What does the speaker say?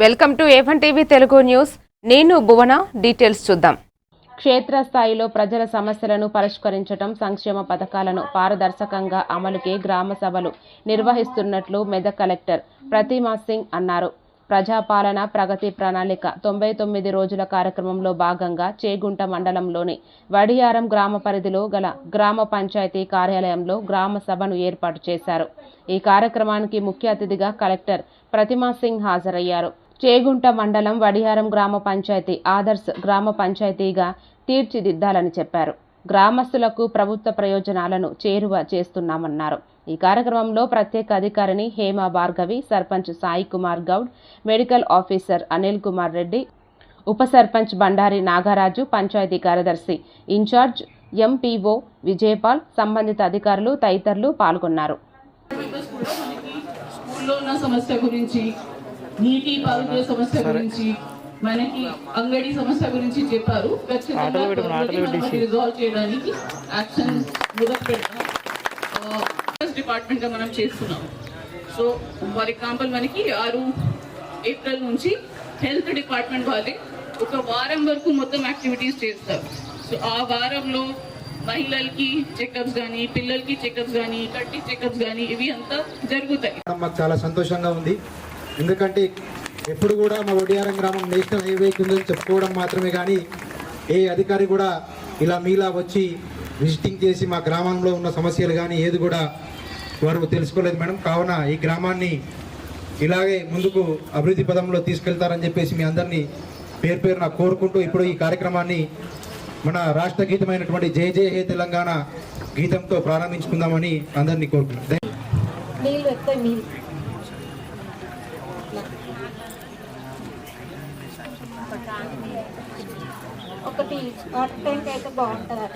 Welcome to A1 TV Telugu news. నేను భువన. Details చూద్దాం. క్షేత్రస్థాయిలో ప్రజల సమస్యలను పరిష్కరించడం, సంక్షేమ పథకాలను పారదర్శకంగా అమలుకే గ్రామ సభలు నిర్వహిస్తున్నట్లు మెదక్ కలెక్టర్ ప్రతిమా సింగ్ అన్నారు. ప్రజాపాలన ప్రగతి ప్రణాళిక 99 రోజుల కార్యక్రమంలో భాగంగా చేగుంట మండలంలోని వడియారం గ్రామ పరిధిలో గల గ్రామ పంచాయతీ కార్యాలయంలో గ్రామ సభను ఏర్పాటు చేశారు. ఈ కార్యక్రమానికి ముఖ్య అతిథిగా కలెక్టర్ ప్రతిమా సింగ్ హాజరయ్యారు. చేగుంట మండలం వడియారం గ్రామ పంచాయతీ ఆదర్శ్ గ్రామ పంచాయతీగా తీర్చిదిద్దాలని చెప్పారు. గ్రామస్తులకు ప్రభుత్వ ప్రయోజనాలను చేరువ చేస్తున్నామన్నారు. ఈ కార్యక్రమంలో ప్రత్యేక అధికారిని హేమా భార్గవి, సర్పంచ్ సాయి కుమార్ గౌడ్, మెడికల్ ఆఫీసర్ అనిల్ కుమార్ రెడ్డి, ఉప సర్పంచ్ బండారి నాగరాజు, పంచాయతీ కార్యదర్శి ఇన్ఛార్జ్ ఎంపీఓ విజయపాల్, సంబంధిత అధికారులు తదితరులు పాల్గొన్నారు. నీటి పారుదల సమస్య గురించి, మనకి అంగడి సమస్య గురించి చెప్పారు. రిజాల్వ్ చేయడానికి యాక్షన్ మొదలు పెడతాం. డిపార్ట్మెంట్ గా మనం చేస్తున్నాం. సో ఫర్ ఎగ్జాంపుల్ మనకి 6 ఏప్రిల్ నుంచి హెల్త్ డిపార్ట్మెంట్ వాళ్ళే ఒక వారం వరకు మొత్తం యాక్టివిటీస్ చేస్తారు. సో ఆ వారంలో మహిళలకి చెకప్స్ కానీ, పిల్లలకి చెకప్స్ కానీ, కట్టి చెకప్స్ కానీ ఇవి అంతా జరుగుతాయి. మాకు చాలా సంతోషంగా ఉంది. ఎందుకంటే ఎప్పుడు కూడా మా వడియారం గ్రామం నేషనల్ హైవేకి ఉందని చెప్పుకోవడం మాత్రమే కానీ ఏ అధికారి కూడా ఇలా మీలా వచ్చి విజిటింగ్ చేసి మా గ్రామంలో ఉన్న సమస్యలు కానీ ఏది కూడా వారు తెలుసుకోలేదు మేడం. కావున ఈ గ్రామాన్ని ఇలాగే ముందుకు అభివృద్ధి పదంలో తీసుకెళ్తారని చెప్పేసి మీ అందరినీ పేరు పేరున కోరుకుంటూ ఇప్పుడు ఈ కార్యక్రమాన్ని మన రాష్ట్ర గీతమైనటువంటి జై జై హే తెలంగాణ గీతంతో ప్రారంభించుకుందామని అందరినీ కోరుకుంటున్నాం. ఒకటి వాటర్ ట్యాంక్ అయితే బాగుంటుంది.